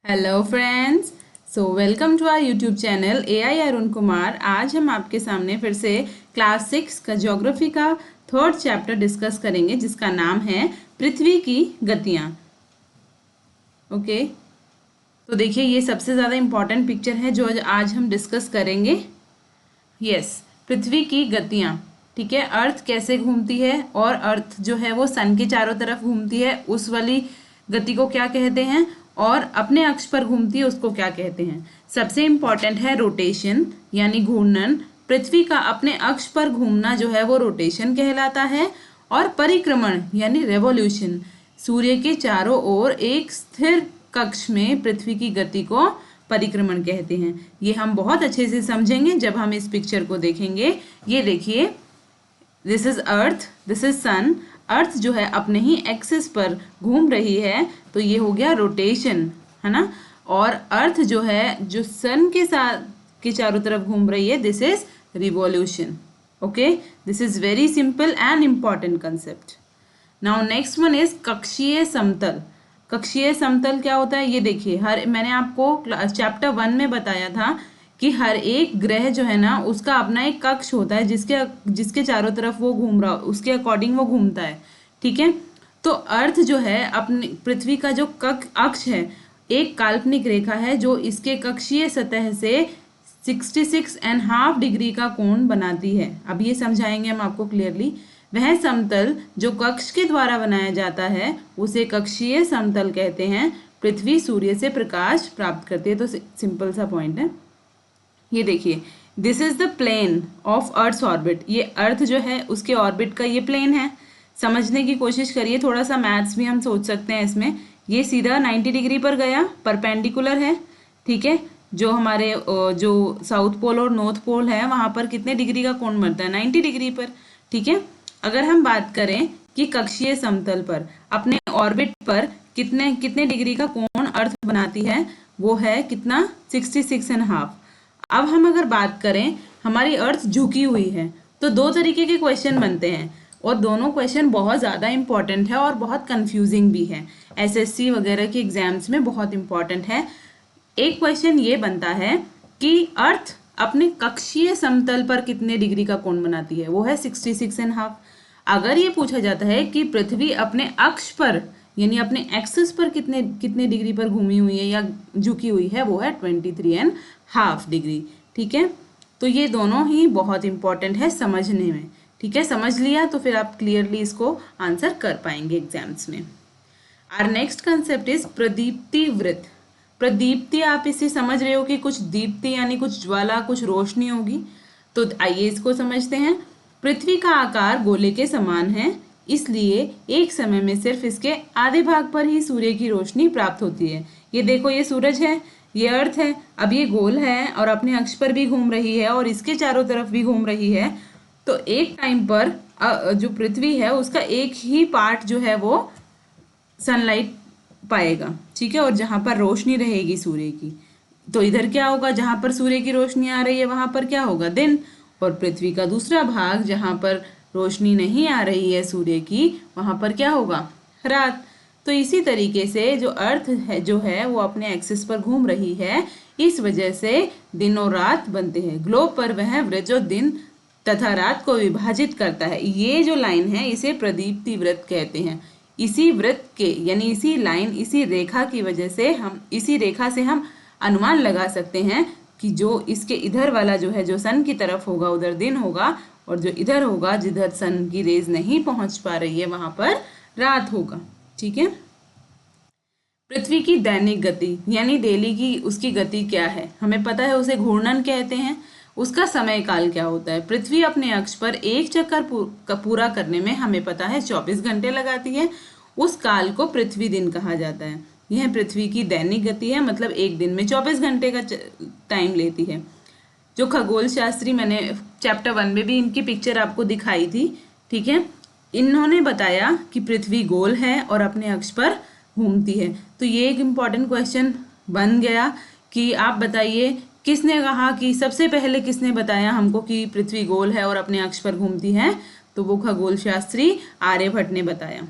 Hello friends. Welcome to our YouTube channel AI Arun Kumar. आज हम आपके सामने फिर से क्लास 6 का ज्योग्राफी का थर्ड चैप्टर डिस्कस करेंगे, जिसका नाम है पृथ्वी की गतियाँ। ओके, तो देखिए ये सबसे ज़्यादा इम्पॉर्टेंट पिक्चर है जो आज हम डिस्कस करेंगे। यस, पृथ्वी की गतियाँ। ठीक है, अर्थ कैसे घूमती है और अर्थ जो है वो सन के चारों तरफ घूमती है, उस वाली गति को क्या कहते हैं, और अपने अक्ष पर घूमती है उसको क्या कहते हैं। सबसे इम्पॉर्टेंट है रोटेशन यानी घूर्णन। पृथ्वी का अपने अक्ष पर घूमना जो है वो रोटेशन कहलाता है, और परिक्रमण यानी रेवोल्यूशन, सूर्य के चारों ओर एक स्थिर कक्ष में पृथ्वी की गति को परिक्रमण कहते हैं। ये हम बहुत अच्छे से समझेंगे जब हम इस पिक्चर को देखेंगे। ये देखिए, this is earth, this is sun. Earth जो है अपने ही एक्सिस पर घूम रही है, तो ये हो गया रोटेशन, है ना। और अर्थ जो है जो सन के साथ के चारों तरफ घूम रही है, this is revolution. Okay, this is very simple and important concept. Now next one is कक्षीय समतल। कक्षीय समतल क्या होता है, ये देखिए, मैंने आपको चैप्टर 1 में बताया था कि हर एक ग्रह जो है ना उसका अपना एक कक्ष होता है, जिसके चारों तरफ वो घूम रहा, उसके अकॉर्डिंग वो घूमता है। ठीक है, तो अर्थ जो है अपनी पृथ्वी का जो अक्ष है, एक काल्पनिक रेखा है जो इसके कक्षीय सतह से 66.5 डिग्री का कोण बनाती है। अब ये समझाएंगे हम आपको क्लियरली। वह समतल जो कक्ष के द्वारा बनाया जाता है उसे कक्षीय समतल कहते हैं। पृथ्वी सूर्य से प्रकाश प्राप्त करती है। तो सिंपल सा पॉइंट है। ये देखिए, this is the plane of earth orbit. ये अर्थ जो है उसके ऑर्बिट का ये प्लेन है। समझने की कोशिश करिए, थोड़ा सा मैथ्स भी हम सोच सकते हैं इसमें। ये सीधा 90 डिग्री पर गया, परपेंडिकुलर है। ठीक है, जो हमारे जो साउथ पोल और नॉर्थ पोल है वहां पर कितने डिग्री का कोण बनता है, 90 डिग्री पर। ठीक है, अगर हम बात करें कि कक्षीय समतल पर अपने ऑर्बिट पर कितने कितने डिग्री का कोण अर्थ बनाती है, वो है कितना, 66.5। अब हम अगर बात करें हमारी अर्थ झुकी हुई है, तो दो तरीके के क्वेश्चन बनते हैं, और दोनों क्वेश्चन बहुत ज़्यादा इंपॉर्टेंट है और बहुत कंफ्यूजिंग भी है। SSC वगैरह के एग्जाम्स में बहुत इंपॉर्टेंट है। एक क्वेश्चन ये बनता है कि अर्थ अपने कक्षीय समतल पर कितने डिग्री का कोण बनाती है, वो है 66.5। अगर ये पूछा जाता है कि पृथ्वी अपने अक्ष पर यानी अपने एक्सिस पर कितने कितने डिग्री पर घूमी हुई है या झुकी हुई है, वो है 23.5 डिग्री। ठीक है, तो ये दोनों ही बहुत इंपॉर्टेंट है समझने में। ठीक है, समझ लिया तो फिर आप क्लियरली इसको आंसर कर पाएंगे एग्जाम्स में। आवर नेक्स्ट कंसेप्ट इज प्रदीप्ति वृत्त। प्रदीप्ति, आप इसे समझ रहे हो कि कुछ दीप्ति यानी कुछ ज्वाला, कुछ रोशनी होगी। तो आइए इसको समझते हैं। पृथ्वी का आकार गोले के समान है, इसलिए एक समय में सिर्फ इसके आधे भाग पर ही सूर्य की रोशनी प्राप्त होती है। ये देखो, ये सूरज है, ये अर्थ है। अब ये गोल है और अपने अक्ष पर भी घूम रही है और इसके चारों तरफ भी घूम रही है। तो एक टाइम पर जो पृथ्वी है उसका एक ही पार्ट जो है वो सनलाइट पाएगा। ठीक है, और जहाँ पर रोशनी रहेगी सूर्य की, तो इधर क्या होगा, जहाँ पर सूर्य की रोशनी आ रही है वहां पर क्या होगा, दिन। और पृथ्वी का दूसरा भाग जहाँ पर रोशनी नहीं आ रही है सूर्य की, वहां पर क्या होगा, रात। तो इसी तरीके से जो अर्थ है जो है वो अपने एक्सिस पर घूम रही है, इस वजह से दिन और रात बनते हैं। ग्लोब पर वह वृत्त जो दिन तथा रात को विभाजित करता है, ये जो लाइन है इसे प्रदीप्ति वृत्त कहते हैं। इसी वृत्त के यानी इसी लाइन, इसी रेखा की वजह से इसी रेखा से हम अनुमान लगा सकते हैं कि जो इसके इधर वाला जो है, जो सन की तरफ होगा उधर दिन होगा, और जो इधर होगा जिधर सन की रेज नहीं पहुंच पा रही है वहां पर रात होगा। ठीक है, पृथ्वी की दैनिक गति यानी डेली की उसकी गति क्या है, हमें पता है, उसे घूर्णन कहते हैं। उसका समय काल क्या होता है, पृथ्वी अपने अक्ष पर एक चक्कर पूरा करने में हमें पता है 24 घंटे लगाती है। उस काल को पृथ्वी दिन कहा जाता है। यह पृथ्वी की दैनिक गति है, मतलब एक दिन में 24 घंटे का टाइम लेती है। जो खगोल शास्त्री, मैंने चैप्टर 1 में भी इनकी पिक्चर आपको दिखाई थी। ठीक है, इन्होंने बताया कि पृथ्वी गोल है और अपने अक्ष पर घूमती है। तो ये एक इम्पॉर्टेंट क्वेश्चन बन गया कि आप बताइए किसने कहा कि सबसे पहले किसने बताया हमको कि पृथ्वी गोल है और अपने अक्ष पर घूमती है, तो वो खगोल शास्त्री आर्यभट्ट ने बताया।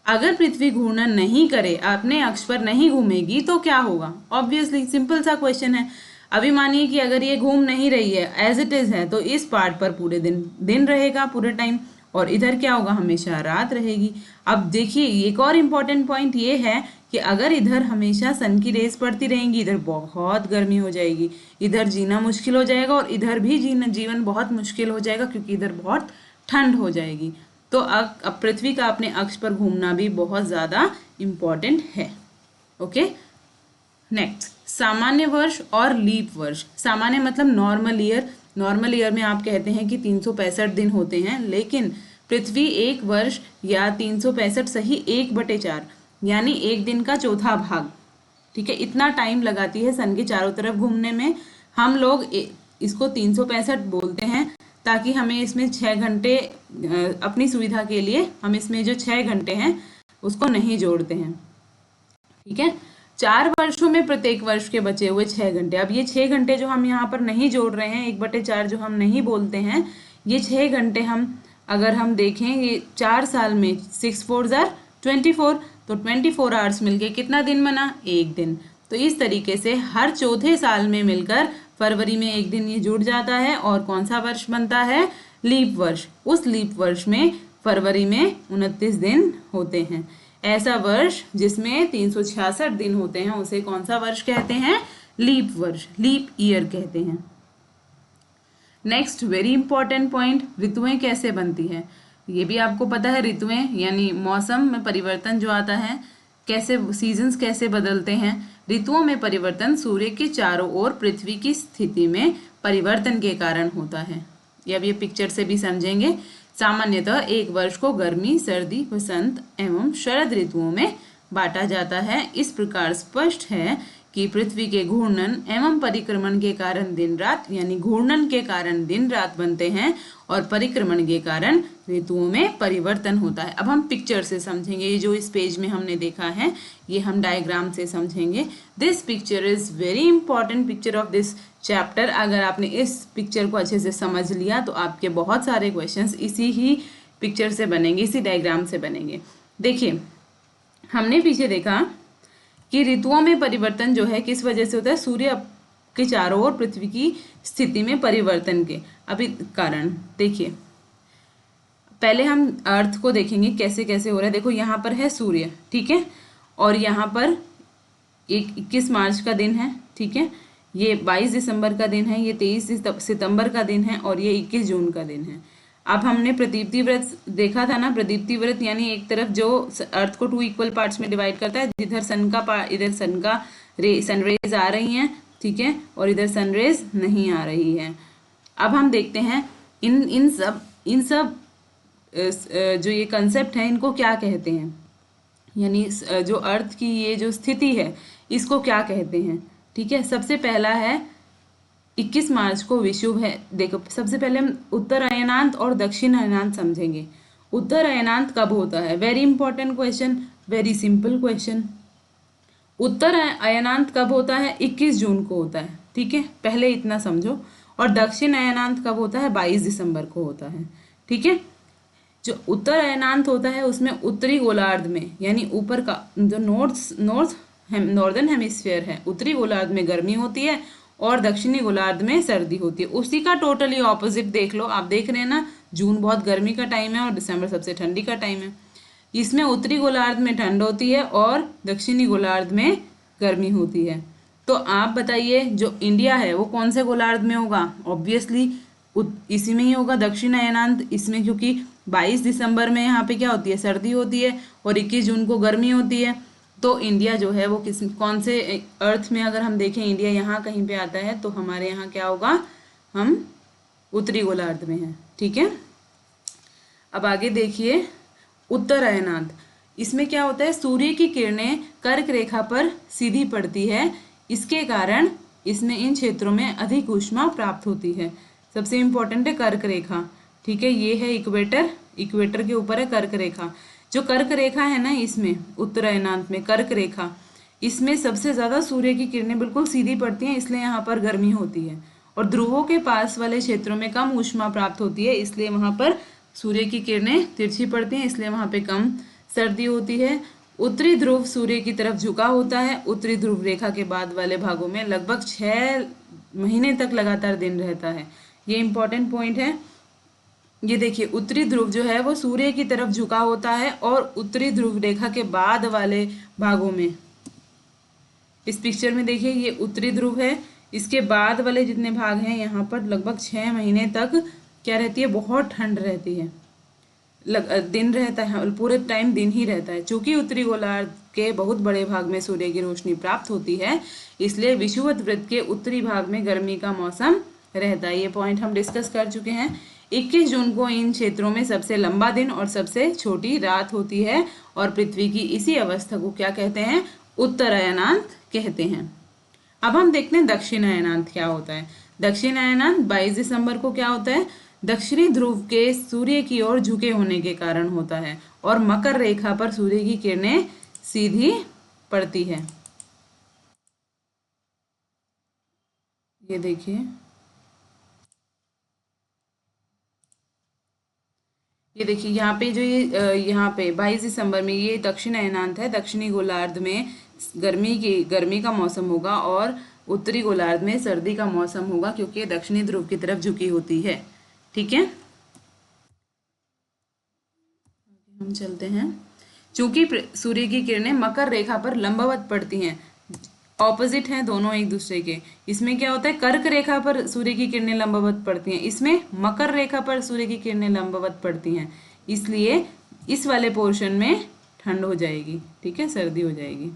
अगर पृथ्वी घूर्णन नहीं करे, अपने अक्ष पर नहीं घूमेगी तो क्या होगा? ऑब्वियसली सिंपल सा क्वेश्चन है। अभी मानिए कि अगर ये घूम नहीं रही है, एज इट इज है, तो इस पार्ट पर पूरे दिन दिन रहेगा पूरे टाइम, और इधर क्या होगा? हमेशा रात रहेगी। अब देखिए एक और इम्पॉर्टेंट पॉइंट ये है कि अगर इधर हमेशा सन की रेस पड़ती रहेंगी, इधर बहुत गर्मी हो जाएगी, इधर जीना मुश्किल हो जाएगा, और इधर भी जीवन बहुत मुश्किल हो जाएगा क्योंकि इधर बहुत ठंड हो जाएगी। तो अब पृथ्वी का अपने अक्ष पर घूमना भी बहुत ज़्यादा इम्पॉर्टेंट है। ओके, नेक्स्ट, सामान्य वर्ष और लीप वर्ष। सामान्य मतलब नॉर्मल ईयर। नॉर्मल ईयर में आप कहते हैं कि 365 दिन होते हैं, लेकिन पृथ्वी एक वर्ष या 365 सही 1/4 यानी एक दिन का चौथा भाग, ठीक है, इतना टाइम लगाती है सन के चारों तरफ घूमने में। हम लोग इसको 365 बोलते हैं ताकि हमें इसमें 6 घंटे अपनी सुविधा के लिए हम इसमें जो 6 घंटे हैं उसको नहीं जोड़ते हैं, ठीक है। 4 वर्षों में प्रत्येक वर्ष के बचे हुए 6 घंटे। अब ये 6 घंटे जो हम यहाँ पर नहीं जोड़ रहे हैं, 1/4 जो हम नहीं बोलते हैं, ये 6 घंटे हम अगर हम देखें, ये 4 साल में 6 4 जार 24, तो 24 आवर्स मिलके कितना दिन बना? एक दिन। तो इस तरीके से हर चौथे साल में मिलकर फरवरी में एक दिन ये जुड़ जाता है, और कौन सा वर्ष बनता है? लीप वर्ष। उस लीप वर्ष में फरवरी में 29 दिन होते हैं। ऐसा वर्ष जिसमें 366 दिन होते हैं उसे कौन सा वर्ष कहते हैं? लीप वर्ष, लीप ईयर कहते हैं। नेक्स्ट वेरी इंपॉर्टेंट पॉइंट, ऋतुएं कैसे बनती हैं? ये भी आपको पता है, ऋतुएं यानी मौसम में परिवर्तन जो आता है, कैसे सीजन्स कैसे बदलते हैं। ऋतुओं में परिवर्तन सूर्य के चारों ओर पृथ्वी की स्थिति में परिवर्तन के कारण होता है। अब ये पिक्चर से भी समझेंगे। सामान्यतः एक वर्ष को गर्मी, सर्दी, वसंत एवं शरद ऋतुओं में बांटा जाता है। इस प्रकार स्पष्ट है कि पृथ्वी के घूर्णन एवं परिक्रमण के कारण दिन रात, यानी घूर्णन के कारण दिन रात बनते हैं और परिक्रमण के कारण ऋतुओं में परिवर्तन होता है। अब हम पिक्चर से समझेंगे। ये जो इस पेज में हमने देखा है, ये हम डायग्राम से समझेंगे। This picture is very important picture of this chapter. अगर आपने इस पिक्चर को अच्छे से समझ लिया तो आपके बहुत सारे क्वेश्चंस इसी ही पिक्चर से बनेंगे, इसी डायग्राम से बनेंगे। देखिए, हमने पीछे देखा कि ऋतुओं में परिवर्तन जो है किस वजह से होता है? सूर्य के चारों ओर पृथ्वी की स्थिति में परिवर्तन के अभी कारण। देखिए, पहले हम अर्थ को देखेंगे कैसे कैसे हो रहा है। देखो, यहाँ पर है सूर्य, ठीक है, और यहाँ पर 21 मार्च का दिन है, ठीक है, ये 22 दिसंबर का दिन है, ये 23 सितंबर का दिन है, और ये 21 जून का दिन है। अब हमने प्रदीप्ति व्रत देखा था ना। प्रदीप्ति व्रत यानी एक तरफ जो अर्थ को 2 इक्वल पार्ट्स में डिवाइड करता है, इधर सन का सनरेज आ रही हैं, ठीक है, और इधर सनरेज नहीं आ रही है। अब हम देखते हैं इन सब जो ये कंसेप्ट है इनको क्या कहते हैं, यानी जो अर्थ की ये जो स्थिति है इसको क्या कहते हैं, ठीक है। सबसे पहला है 21 मार्च को विषुव है। देखो, सबसे पहले हम उत्तर अयनांत और दक्षिण अयनांत समझेंगे। उत्तर अयनांत कब होता है? Very important question, very simple question. उत्तर अयनांत कब होता है? 21 जून को होता है, ठीक है, पहले इतना समझो। और दक्षिण अयनांत कब होता है? 22 दिसंबर को होता है, ठीक है। जो उत्तर अयनांत होता है उसमें उत्तरी गोलार्ध में, यानी ऊपर का जो नॉर्दर्न हेमिस्फीयर है, उत्तरी गोलार्ध में गर्मी होती है और दक्षिणी गोलार्ध में सर्दी होती है। उसी का टोटली ऑपोजिट देख लो। आप देख रहे हैं ना, जून बहुत गर्मी का टाइम है और दिसंबर सबसे ठंडी का टाइम है। इसमें उत्तरी गोलार्ध में ठंड होती है और दक्षिणी गोलार्ध में गर्मी होती है। तो आप बताइए, जो इंडिया है वो कौन से गोलार्ध में होगा? ऑब्वियसली इसी में ही होगा, दक्षिण अयनांत। इसमें क्योंकि 22 दिसंबर में यहाँ पे क्या होती है? सर्दी होती है, और 21 जून को गर्मी होती है। तो इंडिया जो है वो कौन से अर्थ में अगर हम देखें, इंडिया यहाँ कहीं पे आता है, तो हमारे यहाँ क्या होगा? हम उत्तरी गोलार्ध में हैं, ठीक है। अब आगे देखिए, उत्तर अयनांत। इसमें क्या होता है? सूर्य की किरणें कर्क रेखा पर सीधी पड़ती है, इसके कारण इसमें इन क्षेत्रों में अधिक ऊष्मा प्राप्त होती है। सबसे इम्पोर्टेंट है कर्क रेखा, ठीक है, ये है इक्वेटर, इक्वेटर के ऊपर है कर्क रेखा। जो कर्क रेखा है ना, इसमें उत्तर अयनांत में कर्क रेखा, इसमें सबसे ज़्यादा सूर्य की किरणें बिल्कुल सीधी पड़ती हैं, इसलिए यहाँ पर गर्मी होती है। और ध्रुवों के पास वाले क्षेत्रों में कम ऊष्मा प्राप्त होती है, इसलिए वहाँ पर सूर्य की किरणें तिरछी पड़ती हैं, इसलिए वहाँ पे कम सर्दी होती है। उत्तरी ध्रुव सूर्य की तरफ झुका होता है। उत्तरी ध्रुव रेखा के बाद वाले भागों में लगभग 6 महीने तक लगातार दिन रहता है। ये इंपॉर्टेंट पॉइंट है। ये देखिए, उत्तरी ध्रुव जो है वो सूर्य की तरफ झुका होता है और उत्तरी ध्रुव रेखा के बाद वाले भागों में, इस पिक्चर में देखिए ये उत्तरी ध्रुव है, इसके बाद वाले जितने भाग हैं यहाँ पर लगभग 6 महीने तक क्या रहती है, बहुत ठंड रहती है, दिन रहता है, पूरे टाइम दिन ही रहता है। चूंकि उत्तरी गोलार्ध के बहुत बड़े भाग में सूर्य की रोशनी प्राप्त होती है, इसलिए विषुवत वृत्त के उत्तरी भाग में गर्मी का मौसम रहता है। ये पॉइंट हम डिस्कस कर चुके हैं। 21 जून को इन क्षेत्रों में सबसे लंबा दिन और सबसे छोटी रात होती है और पृथ्वी की इसी अवस्था को क्या कहते हैं, उत्तरायणांत कहते हैं। अब हम देखते हैं दक्षिणायनांत क्या होता है। दक्षिणायनांत 22 दिसंबर को क्या होता है, दक्षिणी ध्रुव के सूर्य की ओर झुके होने के कारण होता है और मकर रेखा पर सूर्य की किरणें सीधी पड़ती है। ये देखिए, ये देखिए यहाँ पे जो ये यहाँ पे 22 दिसंबर में ये दक्षिणायनांत है। दक्षिणी गोलार्ध में गर्मी का मौसम होगा और उत्तरी गोलार्ध में सर्दी का मौसम होगा, क्योंकि दक्षिणी ध्रुव की तरफ झुकी होती है। ठीक है, हम चलते हैं। चूंकि सूर्य की किरणें मकर रेखा पर लंबवत पड़ती हैं, ऑपोजिट हैं दोनों एक दूसरे के। इसमें क्या होता है, कर्क रेखा पर सूर्य की किरणें लंबवत पड़ती हैं, इसमें मकर रेखा पर सूर्य की किरणें लंबवत पड़ती हैं, इसलिए इस वाले पोर्शन में ठंड हो जाएगी। ठीक है, सर्दी हो जाएगी।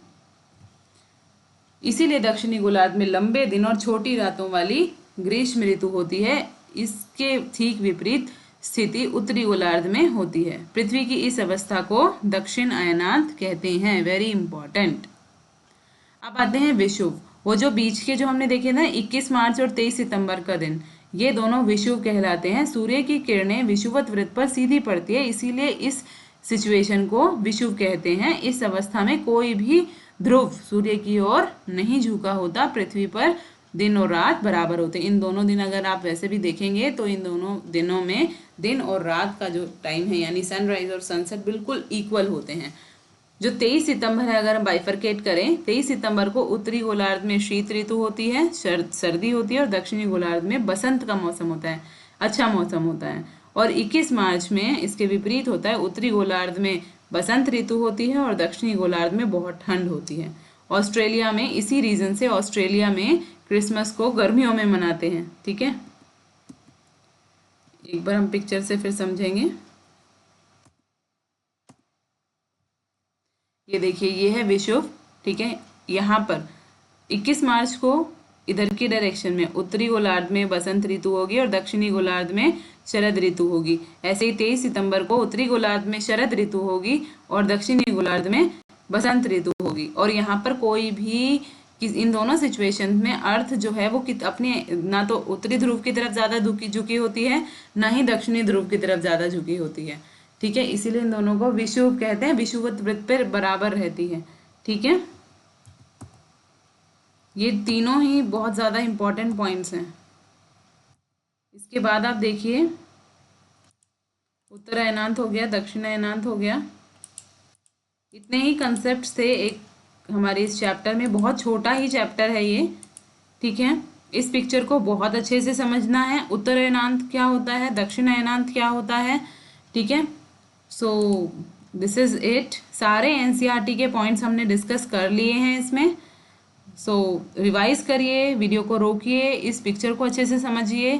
इसीलिए दक्षिणी गोलार्ध में लंबे दिन और छोटी रातों वाली ग्रीष्म ऋतु होती है। इसके ठीक विपरीत स्थिति उत्तरी गोलार्ध में होती है। पृथ्वी की इस अवस्था को दक्षिण अयनांत कहते हैं। Very important. अब आते हैं विषुव। वो जो बीच के जो हमने देखे ना 21 मार्च और 23 सितंबर का दिन, ये दोनों विषुव कहलाते हैं। सूर्य की किरणें विषुवत वृत्त पर सीधी पड़ती है, इसीलिए इस सिचुएशन को विषुव कहते हैं। इस अवस्था में कोई भी ध्रुव सूर्य की ओर नहीं झुका होता। पृथ्वी पर दिन और रात बराबर होते हैं। इन दोनों दिन अगर आप वैसे भी देखेंगे तो इन दोनों दिनों में दिन और रात का जो टाइम है यानी सनराइज और सनसेट बिल्कुल इक्वल होते हैं। जो 23 सितंबर है, अगर हम बाइफरकेट करें, 23 सितंबर को उत्तरी गोलार्ध में शीत ऋतु होती है, सर्दी होती है, और दक्षिणी गोलार्ध में बसंत का मौसम होता है, अच्छा मौसम होता है। और 21 मार्च में इसके विपरीत होता है, उत्तरी गोलार्ध में बसंत ऋतु होती है और दक्षिणी गोलार्ध में बहुत ठंड होती है। ऑस्ट्रेलिया में, इसी रीजन से ऑस्ट्रेलिया में क्रिसमस को गर्मियों में मनाते हैं। ठीक है, एक बार हम पिक्चर से फिर समझेंगे। ये देखिए, ये है विषुव। ठीक है, यहाँ पर 21 मार्च को इधर की डायरेक्शन में उत्तरी गोलार्ध में बसंत ऋतु होगी और दक्षिणी गोलार्ध में शरद ऋतु होगी। ऐसे ही 23 सितंबर को उत्तरी गोलार्ध में शरद ऋतु होगी और दक्षिणी गोलार्ध में बसंत ऋतु होगी। और यहाँ पर कोई भी इन दोनों सिचुएशन में अर्थ जो है वो अपने ना तो उत्तरी ध्रुव की तरफ ज़्यादा झुकी होती है, ना ही दक्षिणी ध्रुव की तरफ ज़्यादा झुकी होती है। ठीक है, इसीलिए इन दोनों को विषुव कहते हैं। विषुवत वृत्त पर बराबर रहती है। ठीक है, ये तीनों ही बहुत ज़्यादा इंपॉर्टेंट पॉइंट्स हैं। इसके बाद आप देखिए, उत्तरायणांत हो गया, दक्षिणायनांत हो गया। इतने ही कंसेप्ट थे एक हमारे इस चैप्टर में। बहुत छोटा ही चैप्टर है ये। ठीक है, इस पिक्चर को बहुत अच्छे से समझना है। उत्तरायणांत क्या होता है, दक्षिणायनांत क्या होता है। ठीक है, सो दिस इज इट। सारे एनसीईआरटी के पॉइंट्स हमने डिस्कस कर लिए हैं इसमें। सो रिवाइज करिए, वीडियो को रोकिए, इस पिक्चर को अच्छे से समझिए।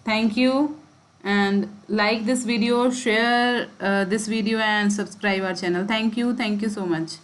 Thank you and like this video, share this video and subscribe our channel. Thank you so much.